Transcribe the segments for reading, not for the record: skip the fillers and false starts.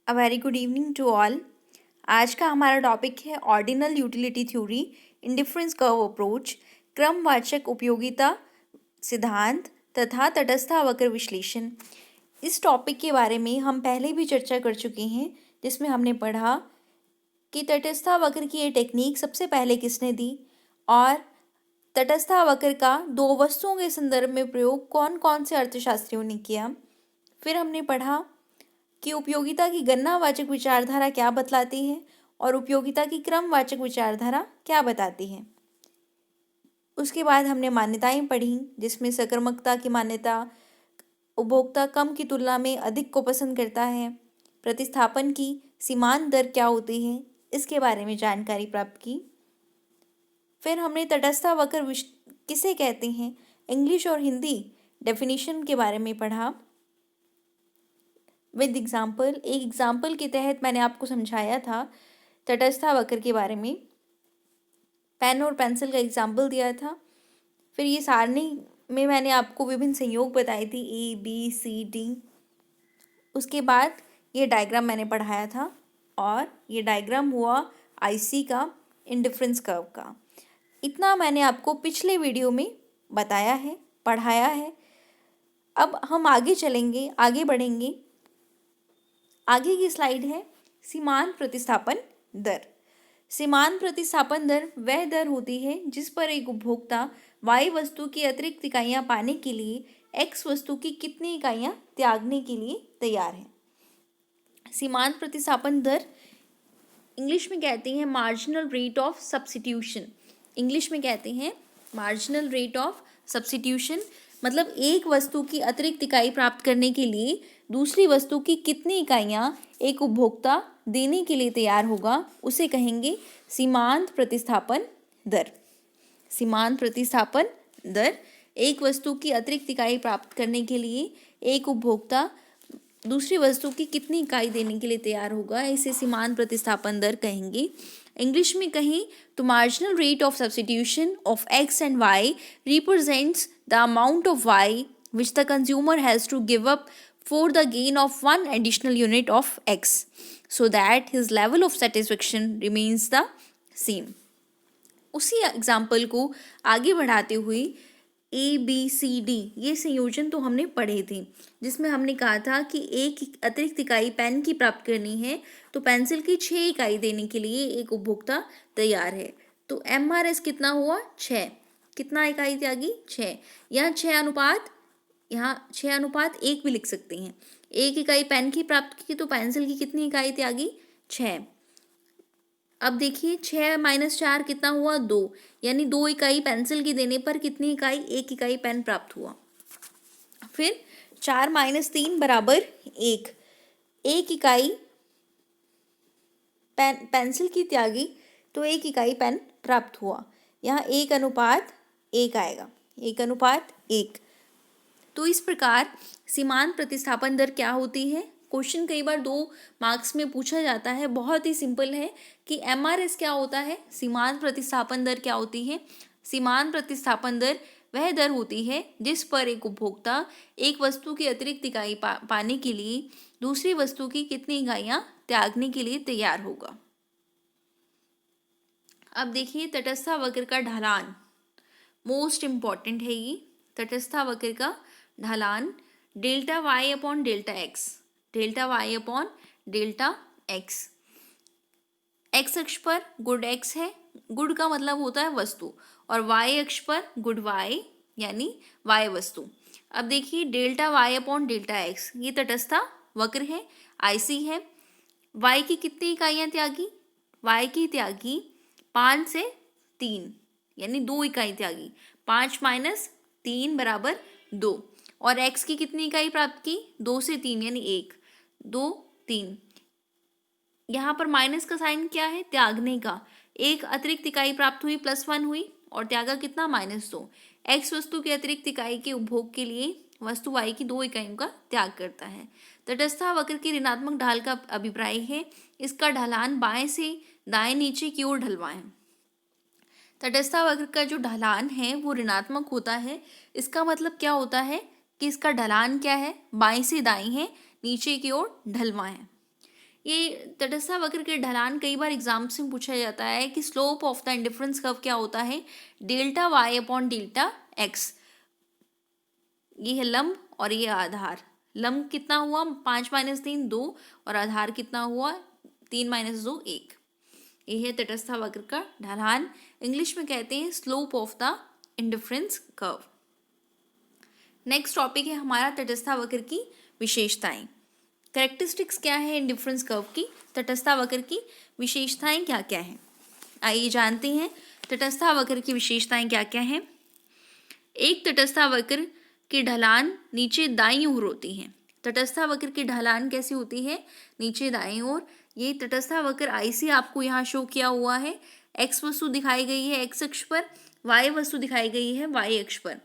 A very good evening to all. आज का हमारा टॉपिक है ordinal utility theory, indifference curve approach, क्रमवाचक उपयोगिता सिद्धांत तथा तटस्थावक्र विश्लेषण। इस टॉपिक के बारे में हम पहले भी चर्चा कर चुके हैं, जिसमें हमने पढ़ा कि तटस्थावक्र की ये टेक्निक सबसे पहले किसने दी और तटस्थावक्र का दो वस्तुओं के संदर्भ में प्रयोग कौन कौन से अर्थशास्त्रियों ने किया। फिर हमने पढ़ा कि उपयोगिता की गणनावाचक विचारधारा क्या बतलाती है और उपयोगिता की क्रमवाचक विचारधारा क्या बताती है। उसके बाद हमने मान्यताएं पढ़ी, जिसमें सकर्मकता की मान्यता, उपभोक्ता कम की तुलना में अधिक को पसंद करता है, प्रतिस्थापन की सीमांत दर क्या होती है, इसके बारे में जानकारी प्राप्त की। फिर हमने तटस्थावक्र किसे कहते हैं, इंग्लिश और हिंदी डेफिनेशन के बारे में पढ़ा विद एग्जाम्पल। एक एग्जाम्पल के तहत मैंने आपको समझाया था तटस्थावक्र के बारे में, पेन और पेंसिल का एग्जाम्पल दिया था। फिर ये सारणी में मैंने आपको विभिन्न संयोग बताई थी, ABCD। उसके बाद ये डायग्राम मैंने पढ़ाया था और ये डायग्राम हुआ IC का, इंडिफरेंस कर्व का। इतना मैंने आपको पिछले वीडियो में बताया है, पढ़ाया है। अब हम आगे चलेंगे, आगे बढ़ेंगे। आगे की स्लाइड है सीमांत प्रतिस्थापन दर। सीमांत प्रतिस्थापन दर वह दर होती है जिस पर एक उपभोक्ता Y वस्तु की अतिरिक्त इकाइयाँ पाने के लिए X वस्तु की कितनी इकाइयाँ त्यागने के लिए तैयार है। सीमांत प्रतिस्थापन दर इंग्लिश में कहते हैं marginal rate of substitution. English में कहते हैं मार्जिनल रेट ऑफ सब्स्टिट्यूशन, मतलब एक वस्तु की अतिरिक्त इकाई प्राप्त करने के लिए दूसरी वस्तु की कितनी इकाइयाँ एक उपभोक्ता देने के लिए तैयार होगा, उसे कहेंगे सीमांत प्रतिस्थापन दर। सीमांत प्रतिस्थापन दर, एक वस्तु की अतिरिक्त इकाई प्राप्त करने के लिए एक उपभोक्ता दूसरी वस्तु की कितनी इकाई देने के लिए तैयार होगा, इसे सीमांत प्रतिस्थापन दर कहेंगे। इंग्लिश में कहें तो marginal rate of substitution of X and Y represents the amount of Y which the consumer has to give up for the gain of one additional unit of X so that his level of satisfaction remains the same। उसी example को आगे बढ़ाते हुए ABCD ये संयोजन तो हमने पढ़े थे, जिसमें हमने कहा था कि एक अतिरिक्त इकाई पेन की प्राप्त करनी है तो पेंसिल की 6 इकाई देने के लिए एक उपभोक्ता तैयार है। तो MRS कितना हुआ, 6। कितना इकाई त्यागी, 6। यहाँ 6:1 भी लिख सकते हैं। एक इकाई पेन की प्राप्त की तो पेंसिल की कितनी इकाई त्यागी, 6। अब देखिए 6 - 4 कितना हुआ, 2, यानी 2 इकाई पेंसिल की देने पर कितनी इकाई, 1 इकाई पेन प्राप्त हुआ। फिर 4 - 3 बराबर 1, 1 इकाई पेंसिल की त्यागी तो 1 इकाई पेन प्राप्त हुआ। यहाँ 1:1 आएगा, 1:1। तो इस प्रकार सीमांत प्रतिस्थापन दर क्या होती है। क्वेश्चन कई बार 2 मार्क्स में पूछा जाता है, बहुत ही सिंपल है कि MRS क्या होता है, सीमांत प्रतिस्थापन दर क्या होती है। सीमांत प्रतिस्थापन दर वह दर होती है जिस पर एक उपभोक्ता एक वस्तु की अतिरिक्त इकाई पाने के लिए दूसरी वस्तु की कितनी इकाइयाँ त्यागने के लिए तैयार होगा। अब देखिए तटस्थावक्र का ढलान, मोस्ट इम्पॉर्टेंट है ये। तटस्थावक्र का ढलान delta Y upon delta X, delta Y upon delta X। X अक्ष पर गुड X है, गुड का मतलब होता है वस्तु, और Y अक्ष पर गुड Y यानी Y वस्तु। अब देखिए delta Y upon delta X ये तटस्था वक्र है, IC है। Y की कितनी इकाइयाँ त्यागी, Y की त्यागी 5 से 3 यानी 2 इकाई त्यागी, 5 - 3 बराबर 2। और X की कितनी इकाई प्राप्त की, 2 से 3 यानी 1, 2, 3। यहाँ पर माइनस का साइन क्या है, त्यागने का। एक अतिरिक्त इकाई प्राप्त हुई, +1 हुई, और त्यागा कितना, -2। X वस्तु की अतिरिक्त इकाई के उपभोग के लिए वस्तु Y की 2 इकाइयों का त्याग करता है। तटस्थावक्र की ऋणात्मक ढाल का अभिप्राय है इसका ढलान बाएं से दाएं नीचे की ओर ढलवाएं। तटस्थावक्र का जो ढलान है वो ऋणात्मक होता है। इसका मतलब क्या होता है कि इसका ढलान क्या है, बाएं से दाएं है, नीचे की ओर ढलवाएं। ये तटस्था वक्र के ढलान कई बार एग्जाम से पूछा जाता है कि slope of the indifference curve क्या होता है, delta Y upon delta X. ये है लंब और ये आधार। लंब कितना हुआ 5 माइनस 3 2, और आधार कितना हुआ 3 माइनस 2 1। ये है तटस्था वक्र का ढलान, इंग्लिश में कहते हैं slope of the indifference curve. Next topic है हमारा तटस्था वक्र की विशेषताएं। कैरेक्टरिस्टिक्स क्या है इंडिफरेंस कर्व की, तटस्था वक्र की विशेषताएं क्या क्या हैं, आइए जानते हैं तटस्था वक्र की विशेषताएं क्या क्या हैं। एक तटस्था वक्र की ढलान नीचे दाईं ओर होती है। तटस्था वक्र की ढलान कैसी होती है, नीचे दाईं ओर। ये तटस्था वक्र आईसी आपको यहाँ शो किया हुआ है। एक्स वस्तु दिखाई गई है एक्स अक्ष पर, वाई वस्तु दिखाई गई है वाई अक्ष पर।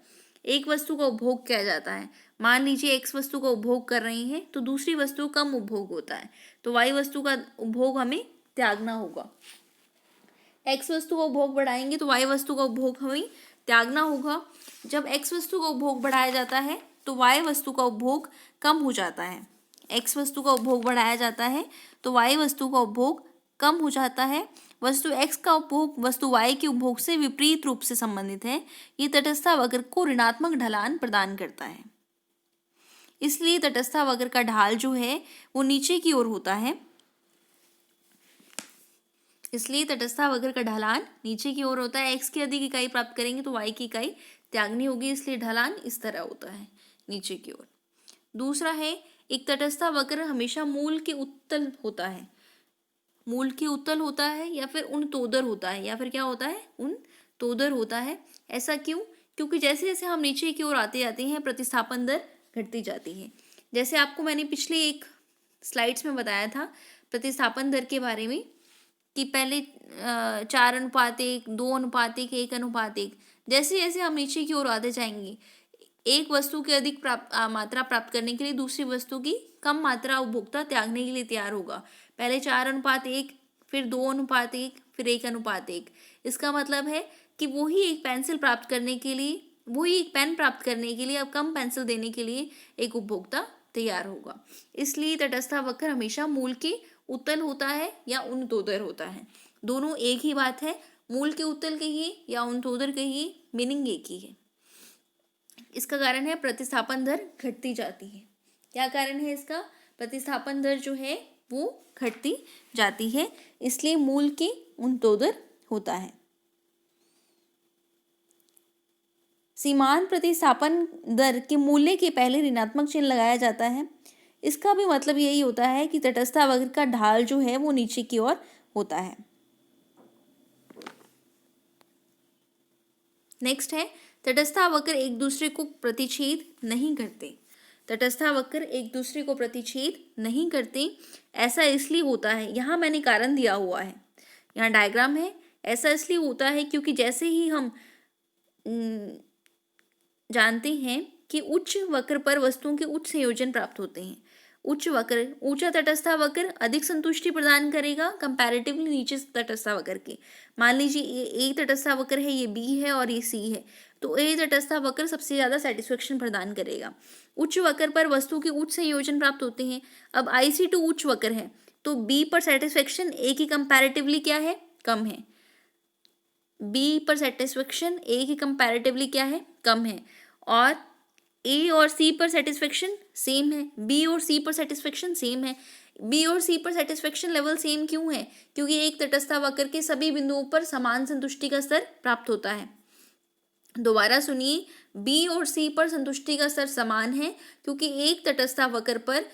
एक वस्तु का उपभोग किया जाता है, मान लीजिए एक्स वस्तु का उपभोग कर रही है तो दूसरी वस्तु कम उपभोग होता है, तो वाई वस्तु का उपभोग हमें त्यागना होगा। एक्स वस्तु का उपभोग बढ़ाएंगे तो वाई वस्तु का उपभोग हमें त्यागना होगा। जब एक्स वस्तु का उपभोग बढ़ाया जाता है तो वाई वस्तु का उपभोग कम हो जाता है। एक्स वस्तु का उपभोग बढ़ाया जाता है तो वाई वस्तु का उपभोग कम हो जाता है। वस्तु एक्स का उपभोग वस्तु वाई के उपभोग से विपरीत रूप से संबंधित है। ये तटस्था वक्र को ऋणात्मक ढलान प्रदान करता है, इसलिए तटस्था वक्र का ढाल जो है वो नीचे की ओर होता है। इसलिए तटस्था वक्र का ढलान नीचे की ओर होता है। एक्स की अधिक इकाई प्राप्त करेंगे तो वाई की इकाई त्यागनी होगी, इसलिए ढलान इस तरह होता है नीचे की ओर। दूसरा है, एक तटस्था वक्र हमेशा मूल के उत्तल होता है। मूल के उत्तल होता है या फिर उन्नतोदर होता है, या फिर क्या होता है उन्नतोदर होता है। ऐसा क्यों? क्योंकि जैसे जैसे हम नीचे की ओर आते जाते हैं प्रतिस्थापन दर घटती जाती है। जैसे आपको मैंने पिछले एक स्लाइड्स में बताया था प्रतिस्थापन दर के बारे में कि पहले 4:1, 2:1, 1:1। जैसे जैसे हम नीचे की ओर आते जाएंगे, एक वस्तु की अधिक मात्रा प्राप्त करने के लिए दूसरी वस्तु की कम मात्रा उपभोक्ता त्यागने के लिए तैयार होगा। पहले 4:1, फिर 2:1, फिर 1:1। इसका मतलब है कि वही एक पेंसिल प्राप्त करने के लिए, वही एक पेन प्राप्त करने के लिए अब कम पेंसिल देने के लिए एक उपभोक्ता तैयार होगा। इसलिए तटस्था वक्र हमेशा मूल के उत्तल होता है या उन्नतोदर होता है। दोनों एक ही बात है, मूल के उत्तल कहिए या उन्नतोदर कहिए, मीनिंग एक ही है। इसका कारण है प्रतिस्थापन दर घटती जाती है। क्या कारण है इसका? प्रतिस्थापन दर जो है वो घटती जाती है, इसलिए मूल के उन्नतोदर होता है। सीमांत प्रतिस्थापन दर के मूल्य के पहले ऋणात्मक चिन्ह लगाया जाता है। इसका भी मतलब यही होता है कि तटस्था वक्र का ढाल जो है वो नीचे की ओर होता है। नेक्स्ट है, तटस्था वक्र एक दूसरे को प्रतिच्छेद नहीं करते। तटस्था वक्र एक दूसरे को प्रतिच्छेद नहीं करते। ऐसा इसलिए होता है, यहाँ मैंने कारण दिया हुआ है, यहाँ डायग्राम है। ऐसा इसलिए होता है क्योंकि जैसे ही हम जानते हैं कि उच्च वक्र पर वस्तुओं के उच्च संयोजन प्राप्त होते हैं। उच्च वक्र, ऊंचा तटस्था वक्र अधिक संतुष्टि प्रदान करेगा कंपैरेटिवली नीचे तटस्था वक्र के। मान लीजिए ए तटस्था वक्र है, ये बी है और ये सी है, तो ए तटस्था वक्र सबसे ज़्यादा सेटिस्फेक्शन प्रदान करेगा। उच्च वक्र पर वस्तु के उच्च संयोजन प्राप्त होते हैं। अब IC2 उच्च वक्र है तो बी पर सेटिस्फेक्शन ए की कंपैरेटिवली क्या है? कम है। बी पर सेटिस्फेक्शन ए की कंपैरेटिवली क्या है? कम है। और ए और सी पर सेटिस्फेक्शन सेम है, बी और सी पर सेटिस्फेक्शन सेम है। बी और सी पर सेटिस्फेक्शन लेवल सेम क्यों है? क्योंकि एक तटस्था वक्र के सभी बिंदुओं पर समान संतुष्टि का स्तर प्राप्त होता है। दोबारा सुनिए, बी और सी पर संतुष्टि का स्तर समान है क्योंकि एक तटस्था वक्र पर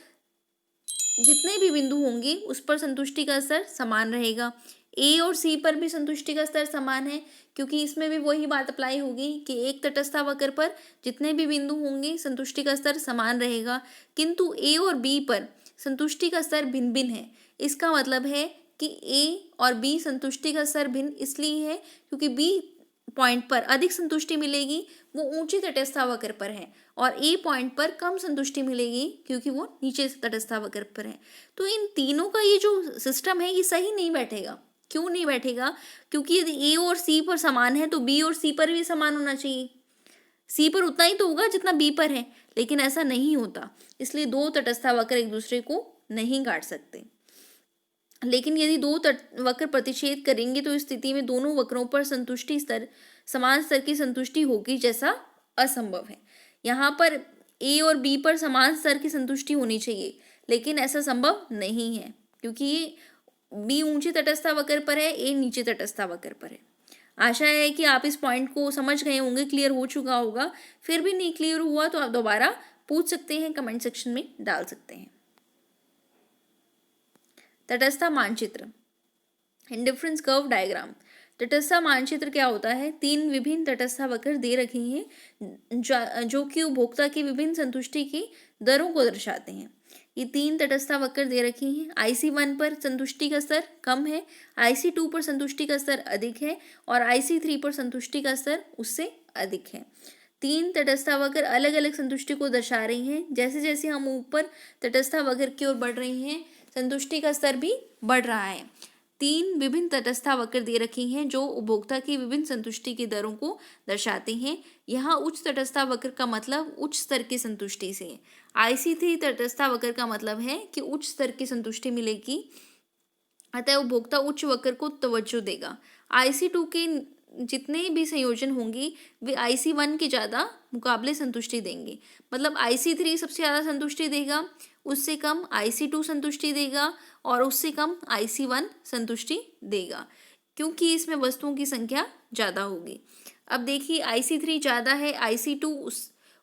जितने भी बिंदु होंगे उस पर संतुष्टि का स्तर समान रहेगा। ए और सी पर भी संतुष्टि का स्तर समान है क्योंकि इसमें भी वही बात अप्लाई होगी कि एक तटस्था वक्र पर जितने भी बिंदु होंगे संतुष्टि का स्तर समान रहेगा, किंतु ए और बी पर संतुष्टि का स्तर भिन्न भिन्न है। इसका मतलब है कि ए और बी संतुष्टि का स्तर भिन्न इसलिए है क्योंकि बी पॉइंट पर अधिक संतुष्टि मिलेगी, वो ऊंची तटस्था वक्र पर है, और ए पॉइंट पर कम संतुष्टि मिलेगी क्योंकि वो नीचे तटस्था वक्र पर है। तो इन तीनों का ये जो सिस्टम है ये सही नहीं बैठेगा। क्यों नहीं बैठेगा? क्योंकि यदि ए और सी पर समान है तो बी और सी पर भी समान होना चाहिए। सी पर उतना ही तो होगा जितना बी पर है, लेकिन ऐसा नहीं होता। इसलिए दो तटस्था वक्र एक दूसरे को नहीं काट सकते। लेकिन यदि दो वक्र प्रतिच्छेद करेंगे तो इस स्थिति में दोनों वक्रों पर संतुष्टि स्तर समान स्तर की संतुष्टि होगी, जैसा असंभव है। यहाँ पर ए और बी पर समान स्तर की संतुष्टि होनी चाहिए, लेकिन ऐसा संभव नहीं है, क्योंकि ये बी ऊंचे तटस्थ वक्र पर है, ए नीचे तटस्थ वक्र पर है। आशा है कि आप इस पॉइंट को समझ गए होंगे, क्लियर हो चुका होगा। फिर भी नहीं क्लियर हुआ तो आप दोबारा पूछ सकते हैं, कमेंट सेक्शन में डाल सकते हैं। तटस्थ मानचित्र, इंडिफरेंस कर्व डायग्राम। तटस्थ मानचित्र क्या होता है? तीन विभिन्न तटस्थ वक्र दे रखे हैं जो कि उपभोक्ता की विभिन्न संतुष्टि की दरों को दर्शाते हैं। ये तीन तटस्थ वक्र दे रखे हैं। IC1 पर संतुष्टि का स्तर कम है, IC2 पर संतुष्टि का स्तर अधिक है और IC3 पर संतुष्टि का स्तर उससे अधिक है। तीन तटस्थ वक्र अलग अलग संतुष्टि को दर्शा रही हैं। जैसे जैसे हम ऊपर तटस्थ वक्र की ओर बढ़ रहे हैं, संतुष्टि का स्तर भी बढ़ रहा है। तीन विभिन्न तटस्थ वक्र दे रखे हैं जो उपभोक्ता की विभिन्न संतुष्टि की दरों को दर्शाते हैं। यहाँ उच्च तटस्थ वक्र का मतलब उच्च स्तर की संतुष्टि से। IC3 तटस्थ वक्र का मतलब है कि उच्च स्तर की संतुष्टि मिलेगी, अतः उपभोक्ता उच्च वक्र को तवज्जो देगा। IC2 के जितने भी संयोजन होंगे वे IC1 के ज़्यादा मुकाबले संतुष्टि देंगे। मतलब IC3 सबसे ज़्यादा संतुष्टि देगा, उससे कम IC2 संतुष्टि देगा और उससे कम IC1 संतुष्टि देगा, क्योंकि इसमें वस्तुओं की संख्या ज़्यादा होगी। अब देखिए, IC3 ज़्यादा है, IC2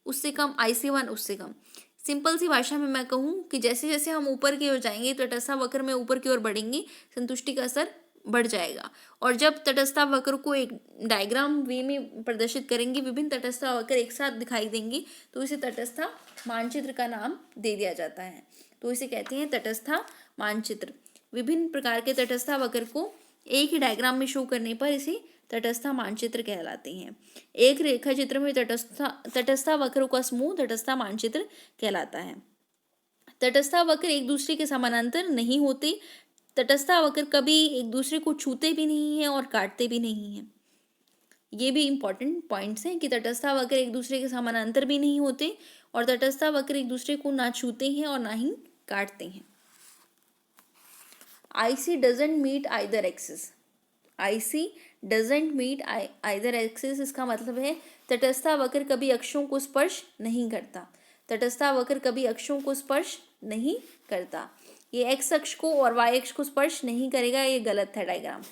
उससे कम, IC1 उससे कम। सिंपल सी भाषा में मैं कहूँ कि जैसे जैसे हम ऊपर की ओर जाएंगे, तटस्थ वक्र में ऊपर की ओर बढ़ेंगे, संतुष्टि का स्तर बढ़ जाएगा। और जब तटस्थ वक्र को एक डायग्राम वे में प्रदर्शित करेंगे, विभिन्न तटस्थ वक्र एक साथ दिखाई देंगे, तो इसे तटस्थ मानचित्र का नाम दे दिया जाता है। तो इसे कहते हैं तटस्थ मानचित्र। विभिन्न प्रकार के तटस्थ वक्र को एक ही डायग्राम में शो करने पर इसे तटस्थ मानचित्र कहलाते हैं। एक रेखा चित्र में तटस्थ वक्रों का समूह तटस्थ मानचित्र कहलाता है। तटस्थ वक्र एक दूसरे के समानांतर नहीं होते। तटस्थ वक्र कभी एक दूसरे को छूते भी नहीं हैं और काटते भी नहीं हैं। ये भी इंपॉर्टेंट पॉइंट्स हैं कि तटस्थ वक्र एक दूसरे के समानांतर भी नहीं होते और तटस्थ वक्र एक दूसरे को ना छूते हैं और ना ही काटते हैं। IC doesn't meet either axis. IC doesn't meet either axis, इसका मतलब है तटस्थ वक्र कभी अक्षों को स्पर्श नहीं करता। तटस्थ वक्र कभी अक्षों को स्पर्श नहीं करता। ये एक्स अक्ष को और वाई अक्ष को स्पर्श नहीं करेगा, ये गलत है डायग्राम।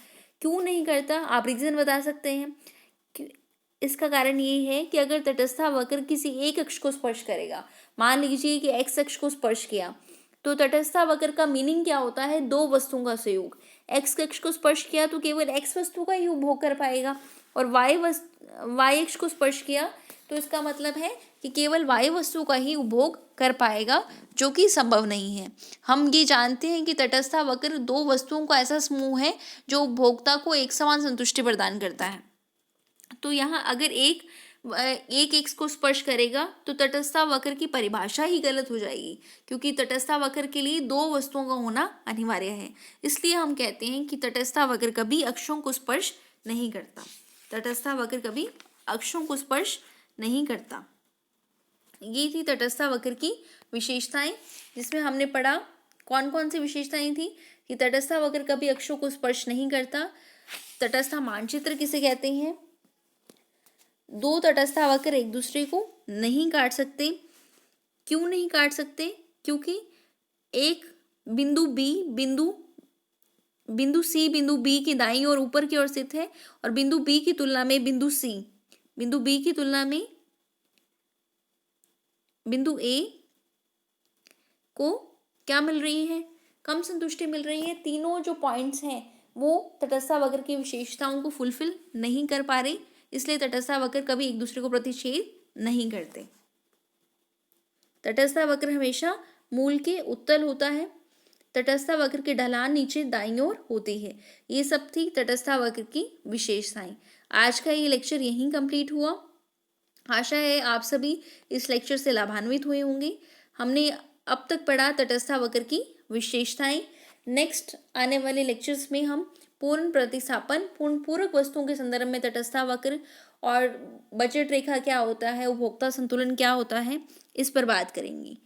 क्यों नहीं करता? आप रीजन बता सकते हैं। इसका कारण ये है कि अगर तटस्थ वक्र किसी एक अक्ष को स्पर्श करेगा, मान लीजिए कि एक्स अक्ष को स्पर्श किया, तो तटस्थ वक्र का मीनिंग क्या होता है? दो वस्तुओं का संयोग। एक्स अक्ष को स्पर्श किया तो केवल एक्स वस्तु का ही उपभोग कर पाएगा, और वाई अक्ष को स्पर्श किया तो इसका मतलब है कि केवल वाई वस्तु का ही उपभोग कर पाएगा, जो कि संभव नहीं है। हम ये जानते हैं कि तटस्थ वक्र दो वस्तुओं का ऐसा समूह है जो उपभोक्ता को एक समान संतुष्टि प्रदान करता है। तो यहाँ अगर एक एक्स को स्पर्श करेगा तो तटस्थ वक्र की परिभाषा ही गलत हो जाएगी, क्योंकि तटस्थ वक्र के लिए दो वस्तुओं का होना अनिवार्य है। इसलिए हम कहते हैं कि तटस्थ वक्र कभी अक्षों को स्पर्श नहीं करता। तटस्थ वक्र कभी अक्षों को स्पर्श नहीं करता। ये थी तटस्थ वक्र की विशेषताएं, जिसमें हमने पढ़ा कौन कौन सी विशेषताएं थी कि तटस्थ वक्र कभी अक्षों को स्पर्श नहीं करता। तटस्थ मानचित्र किसे कहते हैं? दो तटस्थ वक्र एक दूसरे को नहीं काट सकते। क्यों नहीं काट सकते? क्योंकि एक बिंदु सी बिंदु बी की दाईं और ऊपर की ओर स्थित है, और बिंदु बी की तुलना में बिंदु ए को क्या मिल रही है? कम संतुष्टि मिल रही है। तीनों जो पॉइंट्स हैं वो तटस्थ वक्र की विशेषताओं को फुलफिल नहीं कर पा रहे, इसलिए तटस्थ वक्र कभी एक दूसरे को प्रतिच्छेद नहीं करते। तटस्थ वक्र हमेशा मूल के उत्तल होता है। तटस्थ वक्र की ढलान नीचे दाईं ओर होती है। ये सब थी तटस्थ वक्र की विशेषताएं। आज का ये लेक्चर यहीं कंप्लीट हुआ। आशा है आप सभी इस लेक्चर से लाभान्वित हुए होंगे। हमने अब तक पढ़ा तटस्थ वक्र की विशेषताएं। नेक्स्ट आने वाले लेक्चर्स में हम पूर्ण प्रतिस्थापन, पूर्ण पूरक वस्तुओं के संदर्भ में तटस्थ वक्र और बजट रेखा क्या होता है, उपभोक्ता संतुलन क्या होता है, इस पर बात करेंगे।